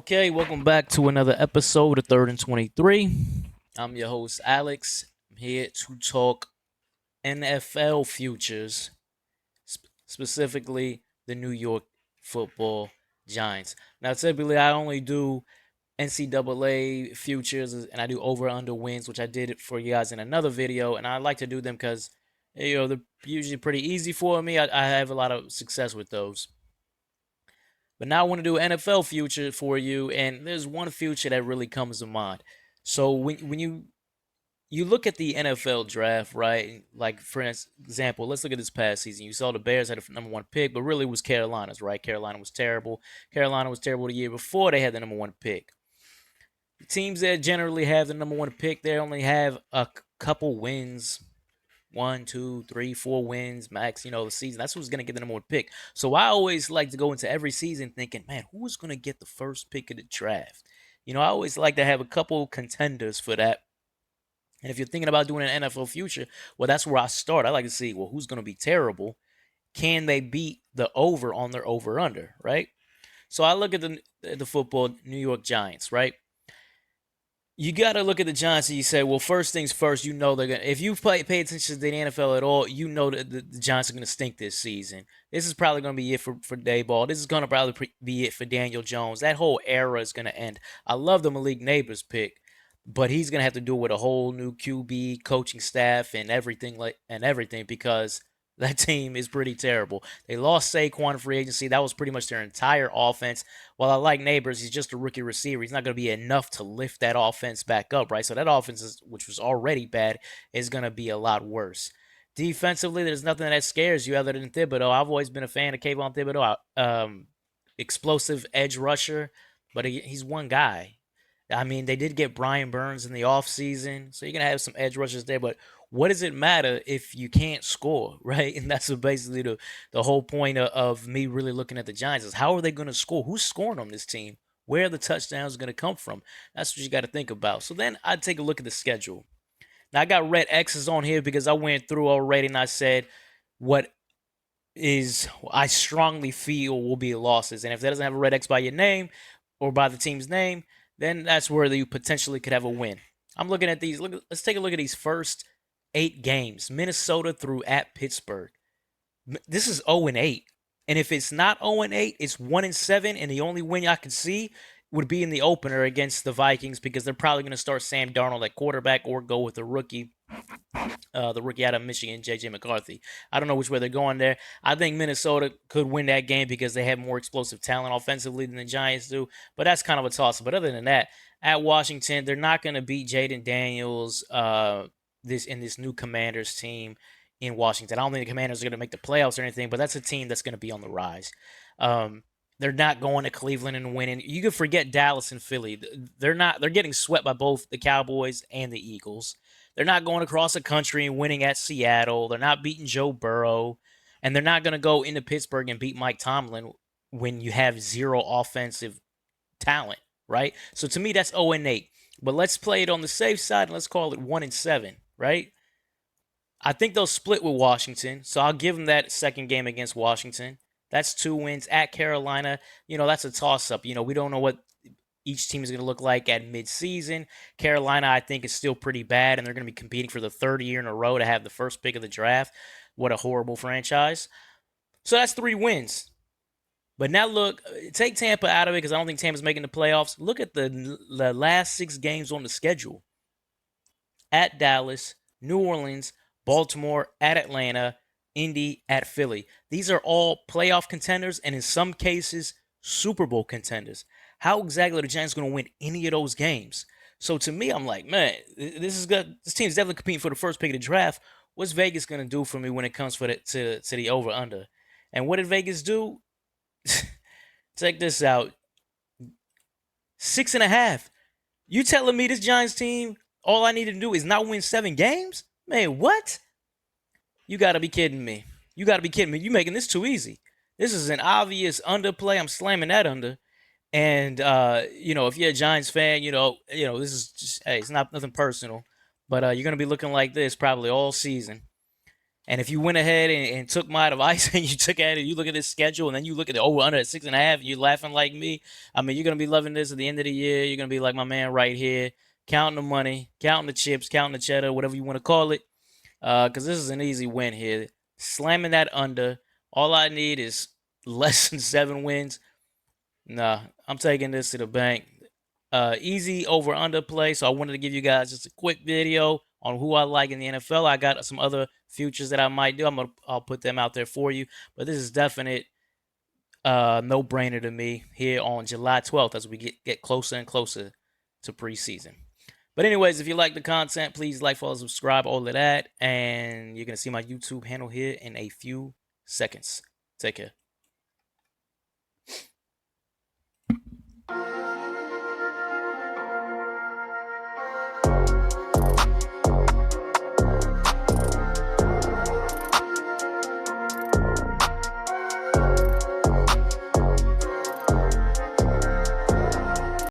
Okay, welcome back to another episode of Third and 23. I'm your host, Alex. I'm here to talk NFL futures, specifically the New York football Giants. Now, typically, I only do NCAA futures and I do over under wins, which I did for you guys in another video. And I like to do them because, they're usually pretty easy for me. I have a lot of success with those. But now I want to do an NFL future for you, and there's one future that really comes to mind. So when you look at the NFL draft, right? Like for example, let's look at this past season. You saw the Bears had the number one pick, but really it was Carolina's, right? Carolina was terrible. Carolina was terrible the year before they had the number one pick. The teams that generally have the number one pick, they only have a couple wins, one, two, three, 4 wins max, the season. That's who's going to get the number one pick. So I always like to go into every season thinking, man, who's going to get the first pick of the draft? I always like to have a couple contenders for that. And if you're thinking about doing an NFL future, well, that's where I start. I like to see, well, who's going to be terrible? Can they beat the over on their over under, right? So I look at the football New York Giants, right? You got to look at the Giants and you say, well, first things first, they're going to, if you pay attention to the NFL at all, you know that the Giants are going to stink this season. This is probably going to be it for Dayball. This is going to probably be it for Daniel Jones. That whole era is going to end. I love the Malik Neighbors pick, but he's going to have to do it with a whole new QB, coaching staff, and everything because that team is pretty terrible. They lost Saquon in free agency. That was pretty much their entire offense. While I like Neighbors, he's just a rookie receiver. He's not going to be enough to lift that offense back up, right? So that offense, which was already bad, is going to be a lot worse. Defensively, there's nothing that scares you other than Thibodeau. I've always been a fan of Kayvon Thibodeau. Explosive edge rusher, but he's one guy. I mean, they did get Brian Burns in the offseason, so you're going to have some edge rushers there, but what does it matter if you can't score, right? And that's basically the whole point of me really looking at the Giants is how are they going to score? Who's scoring on this team? Where are the touchdowns going to come from? That's what you got to think about. So then I take a look at the schedule. Now I got red X's on here because I went through already and I said what is I strongly feel will be losses. And if that doesn't have a red X by your name or by the team's name, then that's where you potentially could have a win. I'm looking at these. Let's take a look at these first 8 games. Minnesota through at Pittsburgh. This is 0-8. And if it's not 0-8, it's 1-7. And the only win I could see would be in the opener against the Vikings because they're probably going to start Sam Darnold at quarterback or go with the rookie out of Michigan, J.J. McCarthy. I don't know which way they're going there. I think Minnesota could win that game because they have more explosive talent offensively than the Giants do, but that's kind of a toss-up. But other than that, at Washington, they're not going to beat Jaden Daniels this new Commanders team in Washington. I don't think the Commanders are going to make the playoffs or anything, but that's a team that's going to be on the rise. They're not going to Cleveland and winning. You can forget Dallas and Philly. They're not. They're getting swept by both the Cowboys and the Eagles. They're not going across the country and winning at Seattle. They're not beating Joe Burrow. And they're not going to go into Pittsburgh and beat Mike Tomlin when you have zero offensive talent, right? So to me, that's 0-8. But let's play it on the safe side and let's call it 1-7, right? I think they'll split with Washington. So I'll give them that second game against Washington. That's 2 wins at Carolina. That's a toss-up. We don't know what each team is going to look like at midseason. Carolina, I think, is still pretty bad, and they're going to be competing for the third year in a row to have the first pick of the draft. What a horrible franchise. So that's 3 wins. But now look, take Tampa out of it because I don't think Tampa's making the playoffs. Look at the last 6 games on the schedule. At Dallas, New Orleans, Baltimore, at Atlanta, Indy, at Philly. These are all playoff contenders and in some cases, Super Bowl contenders. How exactly are the Giants going to win any of those games? So to me, I'm like, man, this team's definitely competing for the first pick of the draft. What's Vegas going to do for me when it comes to the over under? And what did Vegas do? Check this out. 6.5. You telling me this Giants team, all I need to do is not win 7 games? Man, what? You got to be kidding me. You got to be kidding me. You making this too easy. This is an obvious underplay. I'm slamming that under. And if you're a Giants fan, this is just, hey, it's not nothing personal, but you're gonna be looking like this probably all season. And if you went ahead and took my advice and you took at it, you look at this schedule and then you look at the over under at 6.5, and you're laughing like me. I mean, you're gonna be loving this at the end of the year. You're gonna be like my man right here, counting the money, counting the chips, counting the cheddar, whatever you want to call it. Because this is an easy win here. Slamming that under. All I need is less than 7 wins. Nah, I'm taking this to the bank. Easy over under play. So I wanted to give you guys just a quick video on who I like in the NFL. I got some other futures that I might do. I'll put them out there for you. But this is definite no brainer to me here on July 12th as we get closer and closer to preseason. But anyways, if you like the content, please like, follow, subscribe, all of that. And you're going to see my YouTube handle here in a few seconds. Take care.